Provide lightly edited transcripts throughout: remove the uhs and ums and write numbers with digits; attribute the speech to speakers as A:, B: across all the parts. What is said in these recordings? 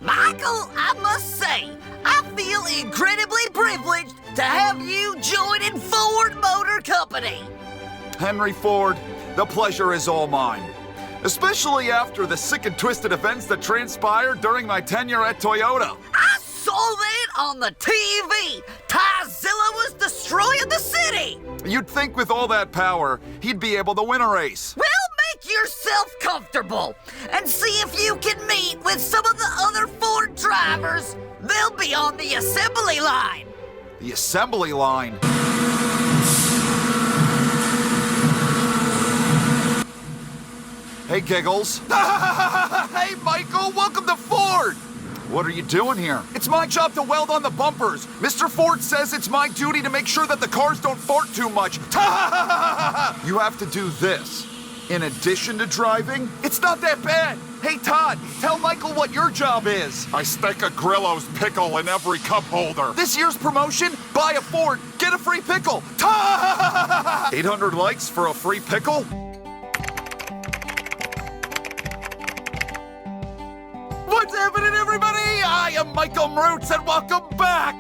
A: Michael, I must say, I feel incredibly privileged to have you joining Ford Motor Company.
B: Henry Ford, the pleasure is all mine. Especially after the sick and twisted events that transpired during my tenure at Toyota.
A: I saw that on the TV. Tyzilla was destroying the city.
B: You'd think with all that power, he'd be able to win a race.
A: Well, make yourself comfortable and see if you can meet with some of the other Ford drivers. They'll be on the assembly line.
B: The assembly line? Hey, Giggles. Hey, Michael, welcome to Ford. What are you doing here? It's my job to weld on the bumpers. Mr. Ford says it's my duty to make sure that the cars don't fart too much. You have to do this. In addition to driving, it's not that bad. Hey, Todd, tell Michael what your job is.
C: I stick a Grillo's pickle in every cup holder.
B: This year's promotion, buy a Ford, get a free pickle. Todd! 800 likes for a free pickle? What's happening, everybody? I am Michael Mrucz, and welcome back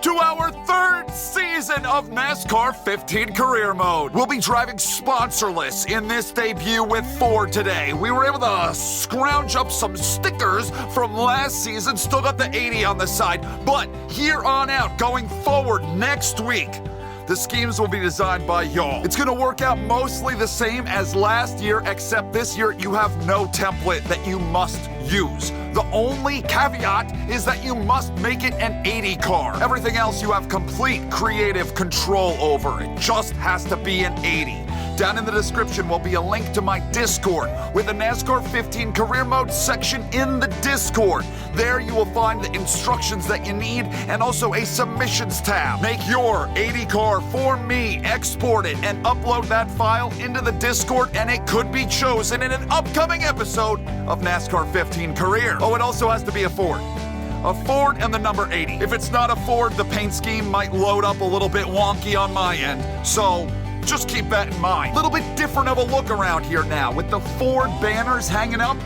B: to our third season of NASCAR 15 Career Mode. We'll be driving sponsorless in this debut with Ford today. We were able to scrounge up some stickers from last season, still got the 80 on the side, but here on out, going forward next week, the schemes will be designed by y'all. It's gonna work out mostly the same as last year, except this year you have no template that you must use. The only caveat is that you must make it an 80 car. Everything else you have complete creative control over. It just has to be an 80. Down in the description will be a link to my Discord with the NASCAR 15 Career Mode section in the Discord. There you will find the instructions that you need and also a submissions tab. Make your 80 car for me, export it, and upload that file into the Discord, and it could be chosen in an upcoming episode of NASCAR 15 Career. Oh, it also has to be a Ford. A Ford and the number 80. If it's not a Ford, the paint scheme might load up a little bit wonky on my end. So just keep that in mind. A little bit different of a look around here now with the Ford banners hanging up.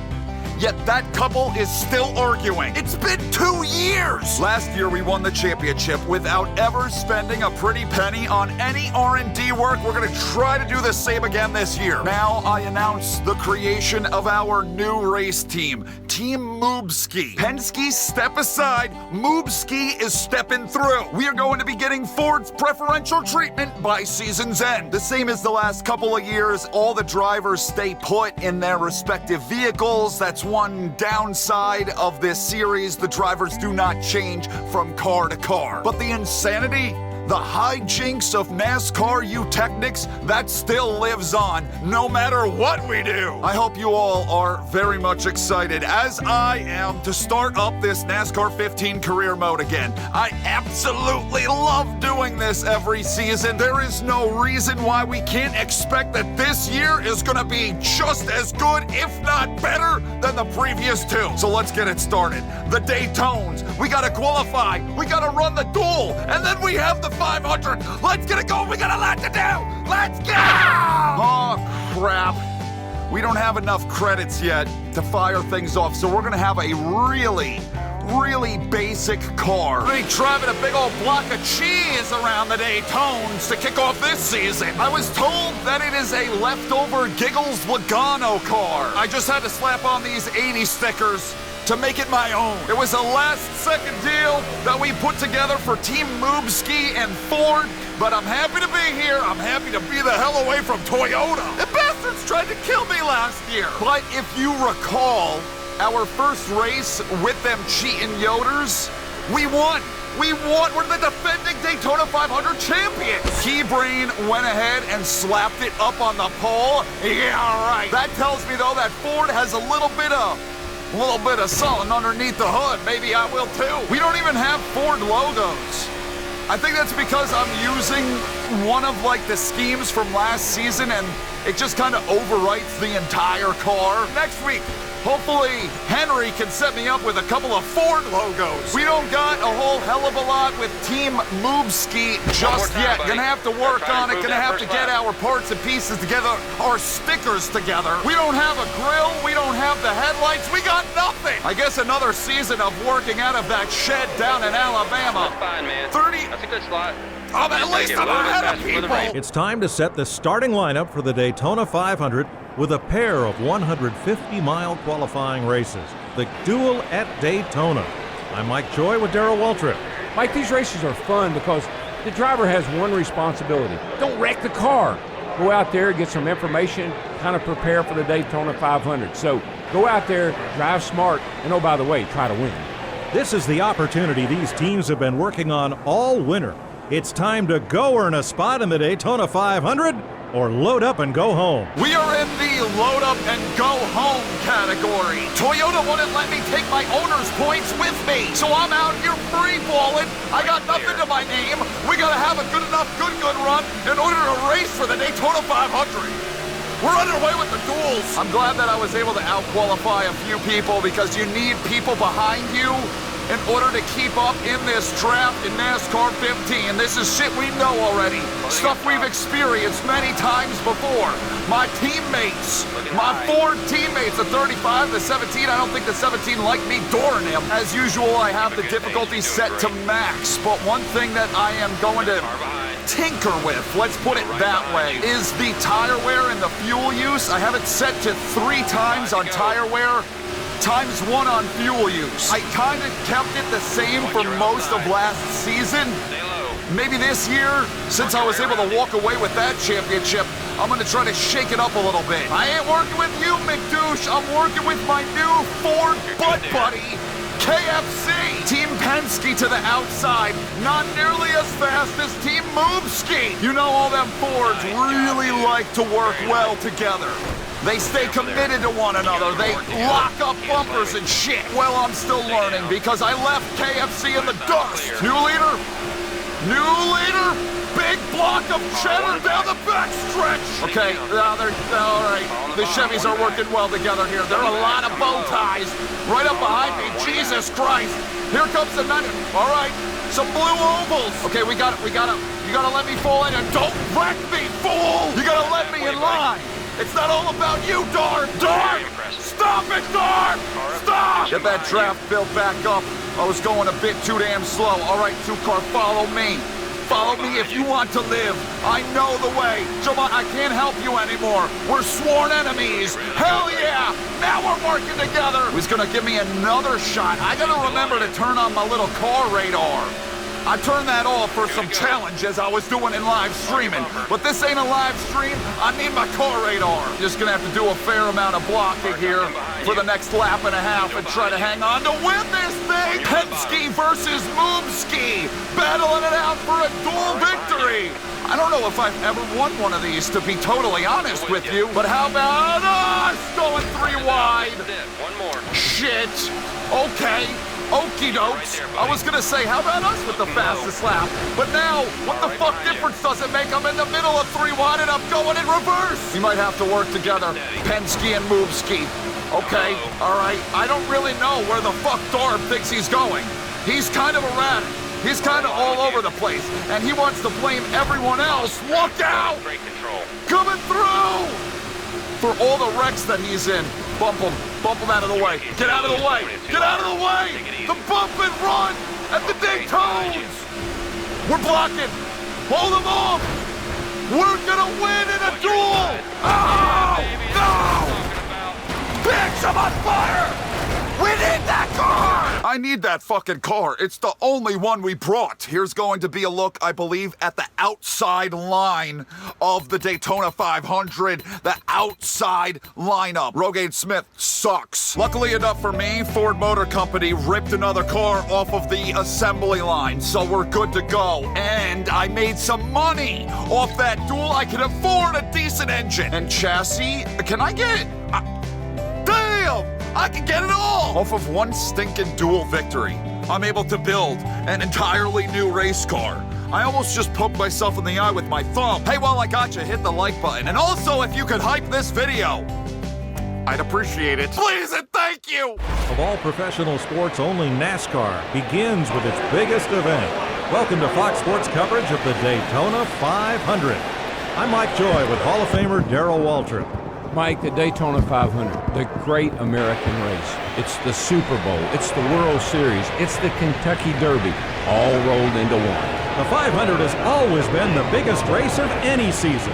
B: Yet that couple is still arguing. It's been 2 years! Last year we won the championship without ever spending a pretty penny on any R&D work. We're gonna try to do the same again this year. Now I announce the creation of our new race team, Team Mrucz. Penske, step aside. Mrucz is stepping through. We are going to be getting Ford's preferential treatment by season's end. The same as the last couple of years, all the drivers stay put in their respective vehicles. That's one downside of this series. The drivers do not change from car to car. But the insanity, the hijinks of NASCAR Technics, that still lives on no matter what we do. I hope you all are very much excited, as I am, to start up this NASCAR 15 Career Mode again. I absolutely love doing this every season. There is no reason why we can't expect that this year is gonna be just as good, if not better, than the previous two. So let's get it started. The Daytones, we gotta qualify, we gotta run the duel, and then we have the 500. Let's get it going. We got a lot to do. Let's go! Oh, crap. We don't have enough credits yet to fire things off, so we're gonna have a really basic car. We're driving a big old block of cheese around the Daytones to kick off this season. I was told that it is a leftover Giggles Logano car. I just had to slap on these 80 stickers to make it my own. It was a last-second deal that we put together for Team Mrucz and Ford, but I'm happy to be here. I'm happy to be the hell away from Toyota. The bastards tried to kill me last year. But if you recall, our first race with them cheating Yoders, we won. We won. We're the defending Daytona 500 champions. Keybrain went ahead and slapped it up on the pole. Yeah, right. That tells me, though, that Ford has a little bit of something underneath the hood. Maybe I will too. We don't even have Ford logos. I think that's because I'm using one of the schemes from last season, and it just kind of overwrites the entire car. Next week, Hopefully, Henry can set me up with a couple of Ford logos. We don't got a whole hell of a lot with Team Mrucz just yet. Gonna have to work on it, gonna have to get our parts and pieces together, our stickers together. We don't have a grill, we don't have the headlights, we got nothing. I guess another season of working out of that shed down in Alabama.
D: That's fine, man.
B: 30.
D: That's a good slot.
B: Oh, at least I'm ahead of people.
E: It's time to set the starting lineup for the Daytona 500 with a pair of 150-mile qualifying races, the Duel at Daytona. I'm Mike Joy with Darrell Waltrip.
F: Mike, these races are fun because the driver has one responsibility. Don't wreck the car. Go out there, get some information, kind of prepare for the Daytona 500. So go out there, drive smart, and oh, by the way, try to win.
E: This is the opportunity these teams have been working on all winter. It's time to go earn a spot in the Daytona 500 or load up and go home.
B: We are in the load up and go home category. Toyota wouldn't let me take my owner's points with me, so I'm out here free balling. I got nothing to my name. We gotta have a good enough good run in order to race for the Daytona 500. We're underway with the duels. I'm glad that I was able to out-qualify a few people because you need people behind you in order to keep up in this draft in NASCAR 15. This is shit we know already. Stuff we've experienced many times before. My teammates, my Ford teammates, the 35, the 17, I don't think the 17 liked me dooring him. As usual, I have the difficulty set to max, but one thing that I am going to tinker with, let's put it that way, is the tire wear and the fuel use. I have it set to 3 times on tire wear, times 1 on fuel use. I kind of kept it the same for most of last season. Maybe this year, since I was able to walk away with that championship, I'm gonna try to shake it up a little bit. I ain't working with you, McDouche. I'm working with my new Ford butt buddy, KFC. Team Penske to the outside, not nearly as fast as Team Mrucz. You know all them Fords really like to work well together. They stay committed to one another. They lock up bumpers and shit. Well, I'm still learning because I left KFC in the dust. New leader, big block of cheddar down the backstretch. Okay, now they're all right. The Chevys are working well together here. There are a lot of bow ties right up behind me. Jesus Christ. Here comes the 90. All right, some blue ovals. Okay, you gotta let me fall in and don't wreck me, fool. You gotta let me in line. It's not all about you, Darb! Darb! Stop it, Darb! Stop! Get that draft built back up. I was going a bit too damn slow. All right, 2-car, follow me. Follow me if you want to live. I know the way. Jamal, I can't help you anymore. We're sworn enemies. Hell yeah! Now we're working together. Who's gonna give me another shot? I gotta remember to turn on my little car radar. I turned that off for some challenges I was doing in live streaming. But this ain't a live stream. I need my car radar. Just gonna have to do a fair amount of blocking here for the next lap and a half and try to hang on to win this thing. Penske versus Mrucz, battling it out for a dual victory. I don't know if I've ever won one of these, to be totally honest with you. But how about us going 3 wide?
D: One more.
B: Shit. Okay. Okie dokes. I was gonna say, how about us with the fastest lap? But now, what the fuck difference does it make? I'm in the middle of 3 wide and I'm going in reverse. We might have to work together, Penske and Mrucz. Okay, all right. I don't really know where the fuck Darb thinks he's going. He's kind of erratic. He's kind of all over the place, and he wants to blame everyone else. Look out! Coming through! For all the wrecks that he's in. Bump him out of the way. Get out of the way. Get out of the way. The bump and run at the Daytonas. We're blocking. Hold him off. We're gonna win in a duel. Oh, no. Bitch, I'm on fire. We need that car. I need that fucking car. It's the only one we brought. Here's going to be a look, I believe, at the outside line of the Daytona 500. The outside lineup. Rogaine Smith sucks. Luckily enough for me, Ford Motor Company ripped another car off of the assembly line, so we're good to go. And I made some money off that duel. I can afford a decent engine. And chassis, can I get it? Damn! I can get it all! Off of one stinking duel victory, I'm able to build an entirely new race car. I almost just poked myself in the eye with my thumb. Hey, while I got you, hit the like button. And also, if you could hype this video,
C: I'd appreciate it. Please and thank you!
E: Of all professional sports, only NASCAR begins with its biggest event. Welcome to Fox Sports coverage of the Daytona 500. I'm Mike Joy with Hall of Famer Darrell Waltrip.
F: Mike, the Daytona 500, the great American race. It's the Super Bowl, it's the World Series, it's the Kentucky Derby, all rolled into one.
E: The 500 has always been the biggest race of any season.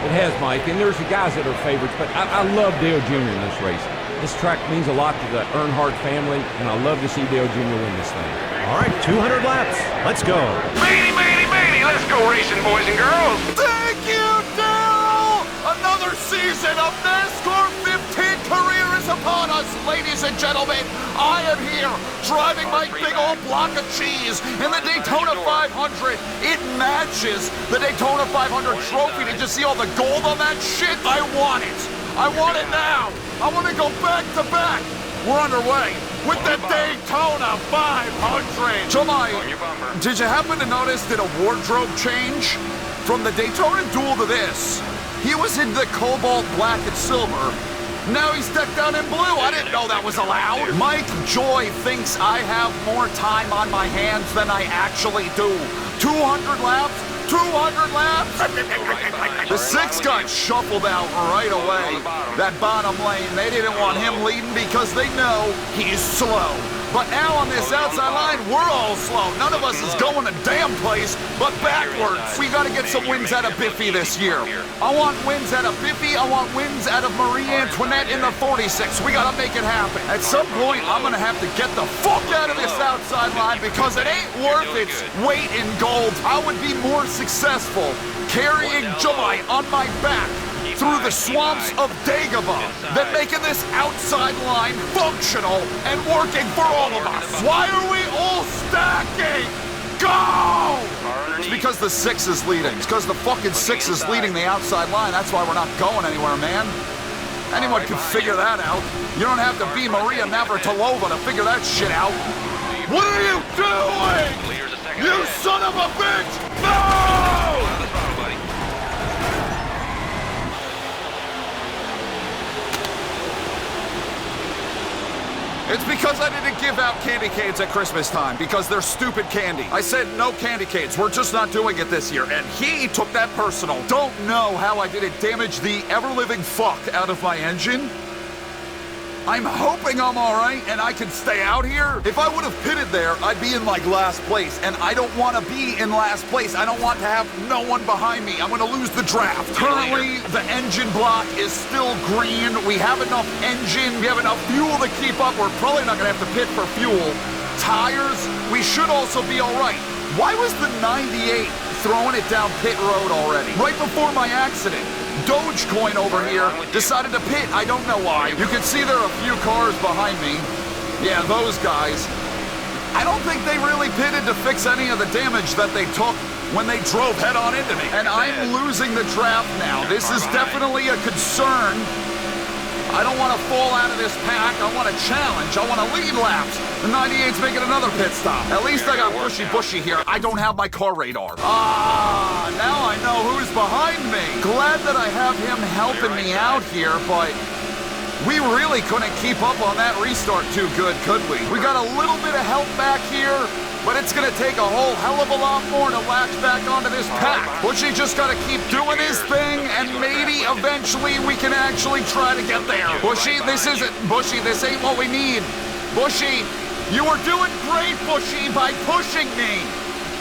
F: It has, Mike, and there's the guys that are favorites, but I love Dale Jr. in this race. This track means a lot to the Earnhardt family, and I love to see Dale Jr. win this thing.
E: All right, 200 laps. Let's go.
D: Matey, let's go racing, boys and girls.
B: Thank you, Darrell! Another season of NASCAR 15 career is upon us, ladies and gentlemen. I am here driving my big old block of cheese in the Daytona 500. It matches the Daytona 500 trophy. Did you see all the gold on that shit? I want it. I want it now. I want to go back to back. We're underway with the Daytona 500. July, did you happen to notice that a wardrobe change from the Daytona duel to this? He was in the cobalt black and silver. Now he's decked out in blue. I didn't know that was allowed. Mike Joy thinks I have more time on my hands than I actually do. 200 laps? 200 laps? The six got shuffled out right away. That bottom lane, they didn't want him leading because they know he's slow. But now on this outside line, we're all slow. None of us is going a damn place, but backwards. We got to get some wins out of Biffy this year. I want wins out of Biffy. I want wins out of Marie Antoinette in the 46. We got to make it happen. At some point, I'm going to have to get the fuck out of this outside line because it ain't worth its weight in gold. I would be more successful carrying joy on my back through the swamps of Dagobah than making this outside line functional and working for all of us. Why are we all stacking? Go! It's because the six is leading. It's because the fucking six is leading the outside line. That's why we're not going anywhere, man. Anyone can figure that out. You don't have to be Maria Navratilova to figure that shit out. What are you doing? You son of a bitch! No! It's because I didn't give out candy canes at Christmas time, because they're stupid candy. I said no candy canes, we're just not doing it this year, and he took that personal. Don't know how I didn't damage the ever-living fuck out of my engine. I'm hoping I'm all right and I can stay out here. If I would have pitted there, I'd be in like last place, and I don't want to be in last place. I don't want to have no one behind me. I'm going to lose the draft. Currently, the engine block is still green. We have enough engine. We have enough fuel to keep up. We're probably not going to have to pit for fuel. Tires, we should also be all right. Why was the 98 throwing it down pit road already? Right before my accident. Dogecoin over here decided to pit. I don't know why. You can see there are a few cars behind me. Yeah, those guys. I don't think they really pitted to fix any of the damage that they took when they drove head-on into me. And I'm losing the draft now. This is definitely a concern. I don't want to fall out of this pack. I want a challenge. I want to lead laps. The 98's making another pit stop. At least I got bushy here. I don't have my car radar. Now I know who's behind me. Glad that I have him helping me out here, but we really couldn't keep up on that restart too good, could we? We got a little bit of help back here, but it's going to take a whole hell of a lot more to latch back onto this pack. Bushy just got to keep doing his thing, and maybe eventually we can actually try to get there. Bushy, this ain't what we need. Bushy, you are doing great, Bushy, by pushing me.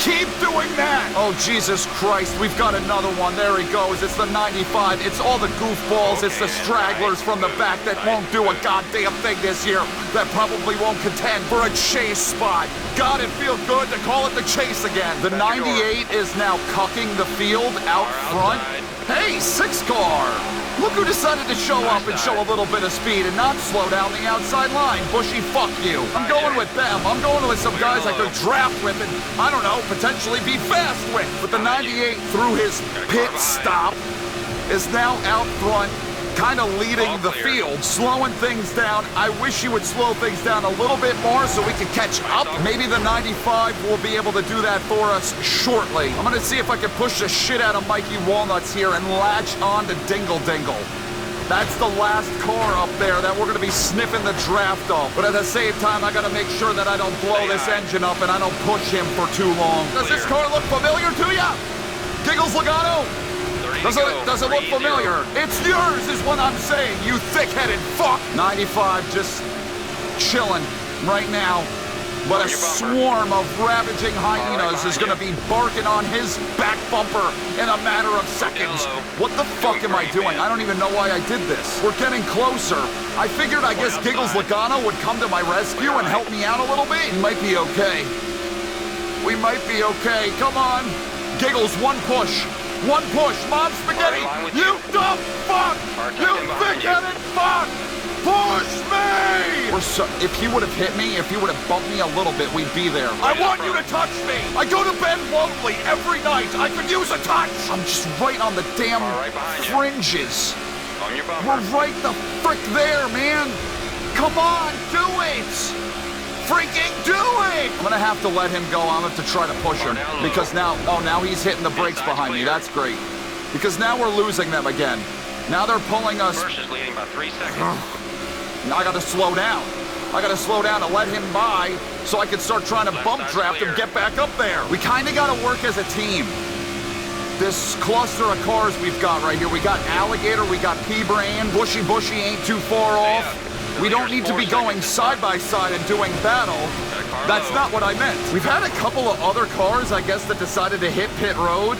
B: Keep doing that! Oh, Jesus Christ, we've got another one. There he goes. It's the 95. It's all the goofballs. It's the stragglers from the back that won't do a goddamn thing this year, that probably won't contend for a chase spot. God, it feels good to call it the chase again. The 98 is now cucking the field out front. Hey, six car! Look who decided to show up and show a little bit of speed and not slow down the outside line. Bushy, fuck you. I'm going with them. I'm going with some guys I could draft with and, I don't know, potentially be fast with. But the 98 through his pit stop is now out front, kind of leading the field, slowing things down. I wish he would slow things down a little bit more so we can catch up. Maybe the 95 will be able to do that for us shortly. I'm going to see if I can push the shit out of Mikey Walnuts here and latch on to Dingle Dingle. That's the last car up there that we're going to be sniffing the draft of. But at the same time, I got to make sure that I don't blow this engine up and I don't push him for too long. Does this car look familiar to you? Giggles Logano? Does it look familiar? It's yours is what I'm saying, you thick-headed fuck. 95 just chilling right now. But a swarm of ravaging hyenas is going to be barking on his back bumper in a matter of seconds. What the fuck am I doing? I don't even know why I did this. We're getting closer. I figured, I guess, Giggles Logano would come to my rescue and help me out a little bit. We might be okay. We might be okay. Come on. Giggles, one push. One push. Mom Spaghetti. You dumb fuck. You thick-headed fuck. Push me! If he would have hit me, if he would have bumped me a little bit, we'd be there. I want you to touch me! I go to bed lonely every night. I could use a touch! I'm just right on the damn fringes. We're right the frick there, man! Come on, do it! Freaking do it! I'm gonna have to let him go. I'm gonna have to try to push him. Because now, now he's hitting the brakes behind me. That's great. Because now we're losing them again. Now they're pulling us.
D: First is leading by 3 seconds.
B: Now I gotta slow down. I gotta slow down to let him by so I can start trying to bump draft and get back up there. We kinda gotta work as a team. This cluster of cars we've got right here. We got Alligator, we got P-Brain, Bushy ain't too far off. We don't need to be going side by side and doing battle. That's not what I meant. We've had a couple of other cars, I guess, that decided to hit pit road.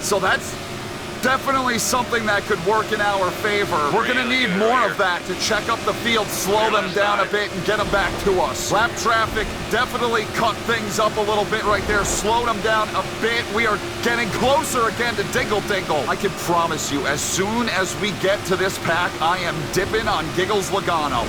B: So that's definitely something that could work in our favor. We're gonna need more of that to check up the field, slow them down a bit, and get them back to us. Lap traffic definitely cut things up a little bit right there, slowed them down a bit. We are getting closer again to Dingle Dingle. I can promise you, as soon as we get to this pack, I am dipping on Giggles Logano.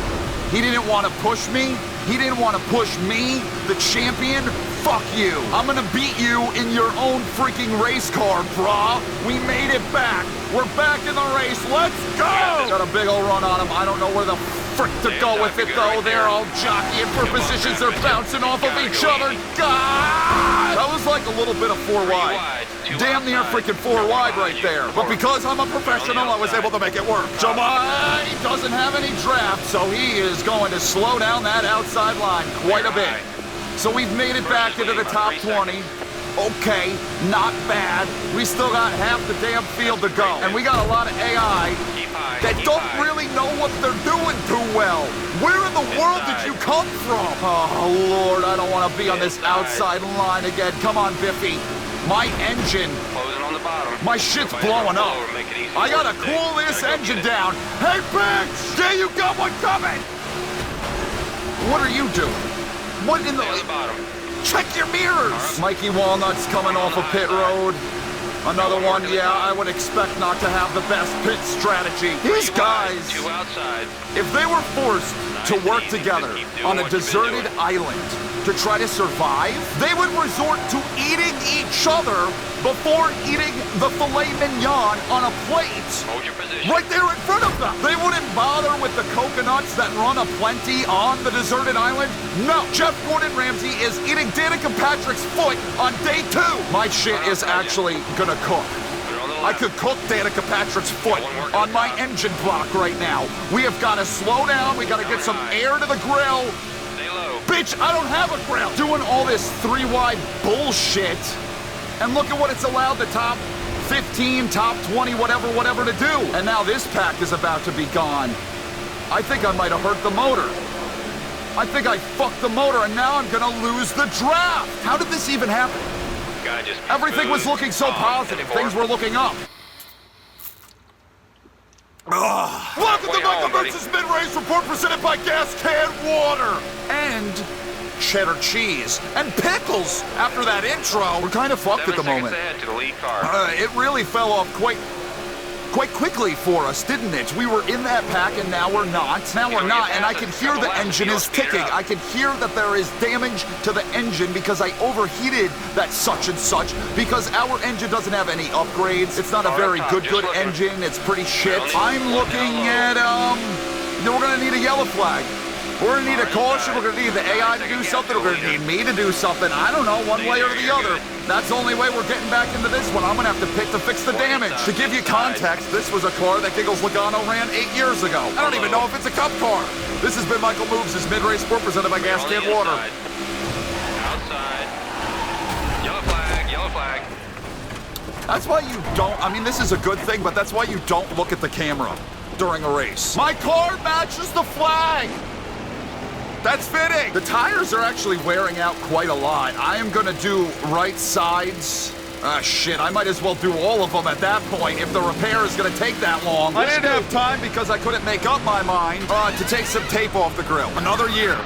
B: He didn't want to push me. He didn't want to push me, the champion. Fuck you. I'm gonna beat you in your own freaking race car, brah. We made it back. We're back in the race. Let's go! Got a big old run on him. I don't know where the frick to go with it, though. They're all jockeying for positions. They're bouncing off of each other. God! That was like a little bit of 4 wide. Damn near freaking 4 wide right there. But because I'm a professional, I was able to make it work. Jamai doesn't have any draft, so he is going to slow down that outside line quite a bit. So we've made it back into the top 20. Okay, not bad. We still got half the damn field to go. And we got a lot of AI that don't really know what they're doing too well. Where in the world did you come from? Oh, Lord, I don't want to be on this outside line again. Come on, Biffy. My engine, my shit's blowing up. I gotta cool this engine down. Hey, bitch! There you got one coming! What are you doing? What in the... Check your mirrors! Mikey Walnut's coming off of pit road. Another one, yeah, I would expect not to have the best pit strategy. These guys, if they were forced to work together on a deserted island to try to survive, they would resort to eating each other before eating the filet mignon on a plate right there in front of them. They wouldn't bother with the coconuts that run aplenty on the deserted island. No, Jeff Gordon Ramsay is eating Danica Patrick's foot on day 2. My shit is actually gonna cook. I could cook Danica Patrick's foot on my engine block right now. We have got to slow down. We got to get some air to the grill. Bitch, I don't have a grill. Doing all this 3 wide bullshit. And look at what it's allowed the top 15, top 20, whatever to do. And now this pack is about to be gone. I think I might have hurt the motor. I think I fucked the motor, and now I'm gonna lose the draft. How did this even happen? Everything was looking so positive. Things were looking up. Welcome to Michael Mrucz's mid-race report presented by Gas Can Water. And cheddar cheese and pickles. After that intro, we're kind of fucked at the moment. It really fell off quite quickly for us, didn't it? We were in that pack and now we're not. Now we're not, and I can hear the engine is ticking. I can hear that there is damage to the engine because I overheated that such and such because our engine doesn't have any upgrades. It's not a very good engine. It's pretty shit. I'm looking at, we're gonna need a yellow flag. We're gonna need a caution, we're gonna need the AI to do something, we're gonna need me to do something. I don't know, one way or the other. That's the only way we're getting back into this one. I'm gonna have to pick to fix the damage. To give you context, this was a car that Giggles Logano ran 8 years ago. I don't even know if it's a cup car. This has been Michael Mrucz' Mid-Race Sport presented by Gas Can Water.
D: Outside. Yellow flag, yellow flag.
B: That's why you don't, I mean, this is a good thing, but that's why you don't look at the camera during a race. My car matches the flag. That's fitting. The tires are actually wearing out quite a lot. I am gonna do right sides. Ah, shit, I might as well do all of them at that point if the repair is gonna take that long. I didn't have time because I couldn't make up my mind to take some tape off the grill. Another year.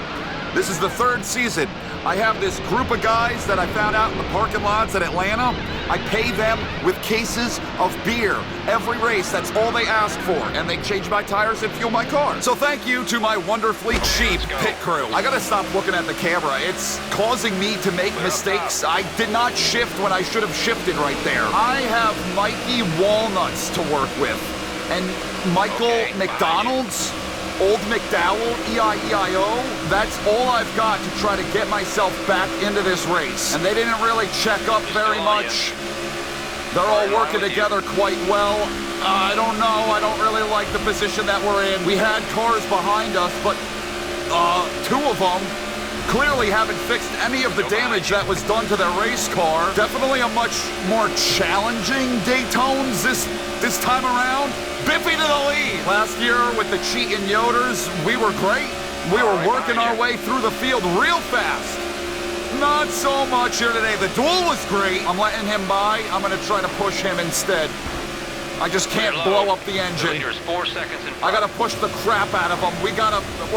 B: This is the 3rd season. I have this group of guys that I found out in the parking lots in Atlanta. I pay them with cases of beer every race. That's all they ask for. And they change my tires and fuel my car. So thank you to my wonderfully cheap pit crew. I gotta stop looking at the camera. It's causing me to make mistakes. I did not shift when I should have shifted right there. I have Mikey Walnuts to work with. And Michael McDonald's. Old McDowell, E-I-E-I-O, that's all I've got to try to get myself back into this race. And they didn't really check up very much. They're all working together quite well. I don't know, I don't really like the position that we're in. We had cars behind us, but 2 of them clearly haven't fixed any of the damage that was done to their race car. Definitely a much more challenging Daytones this time around. Biffy to the lead. Last year with the cheating Yoders, we were great. We were working our way through the field real fast. Not so much here today. The duel was great. I'm letting him by. I'm gonna try to push him instead. I just can't blow up the engine.
D: Leader's 4 seconds in front.
B: I gotta push the crap out of him. We're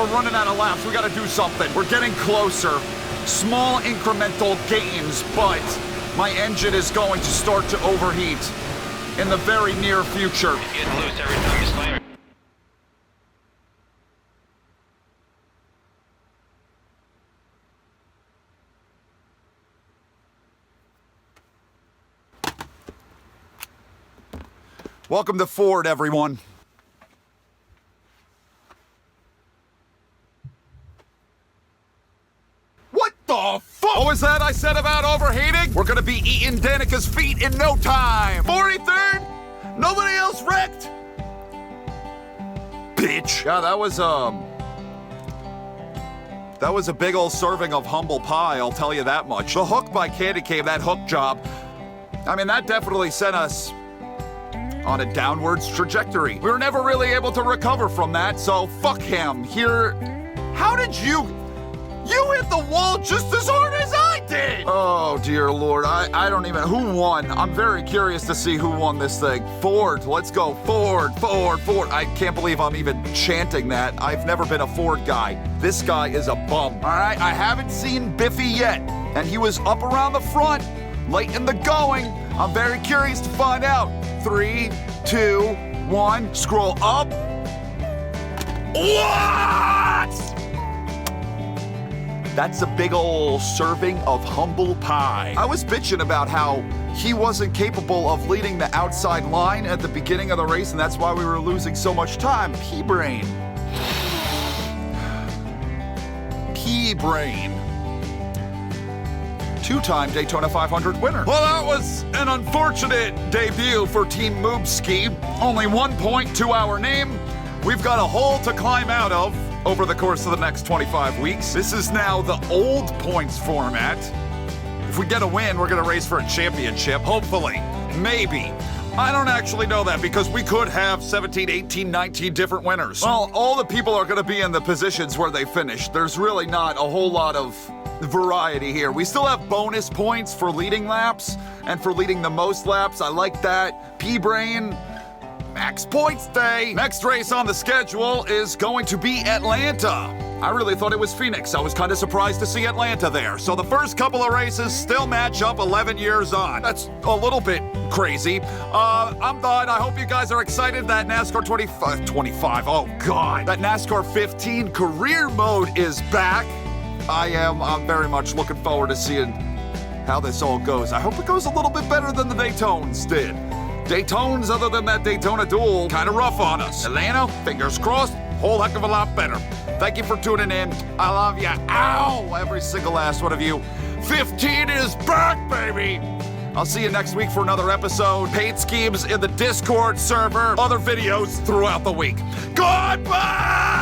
B: running out of laps. We gotta do something. We're getting closer. Small incremental gains, but my engine is going to start to overheat in the very near future.
D: He's getting loose every time you slam it.
B: Welcome to Ford, everyone. What the fuck? What was that I said about overheating? We're gonna be eating Danica's feet in no time. 43rd? Nobody else wrecked? Bitch. Yeah, that was a big old serving of humble pie, I'll tell you that much. The hook by Candy Cave, that hook job, I mean, that definitely sent us on a downwards trajectory. We were never really able to recover from that, so fuck him. Here, how did you hit the wall just as hard as I did! Oh, dear Lord, I don't even, who won? I'm very curious to see who won this thing. Ford, let's go, Ford, Ford, Ford. I can't believe I'm even chanting that. I've never been a Ford guy. This guy is a bum, all right? I haven't seen Biffy yet, and he was up around the front, late in the going. I'm very curious to find out. 3, 2, 1, scroll up. What? That's a big ol' serving of humble pie. I was bitching about how he wasn't capable of leading the outside line at the beginning of the race, and that's why we were losing so much time. Pea-brain. Pea-brain. 2-time Daytona 500 winner. Well, that was an unfortunate debut for Team Moobski. Only 1 point to our name. We've got a hole to climb out of over the course of the next 25 weeks. This is now the old points format. If we get a win, we're gonna race for a championship, hopefully. Maybe. I don't actually know that because we could have 17, 18, 19 different winners. Well, all the people are gonna be in the positions where they finished. There's really not a whole lot of variety here. We still have bonus points for leading laps and for leading the most laps. I like that. P-Brain, max points day. Next race on the schedule is going to be Atlanta. I really thought it was Phoenix. I was kind of surprised to see Atlanta there. So the first couple of races still match up 11 years on. That's a little bit crazy. I'm done. I hope you guys are excited that NASCAR 25, oh God. That NASCAR 15 career mode is back. I'm very much looking forward to seeing how this all goes. I hope it goes a little bit better than the Daytones did. Daytones, other than that Daytona duel, kind of rough on us. Atlanta, fingers crossed, whole heck of a lot better. Thank you for tuning in. I love you. Ow! Every single last one of you. 15 is back, baby! I'll see you next week for another episode. Paint schemes in the Discord server. Other videos throughout the week. Goodbye!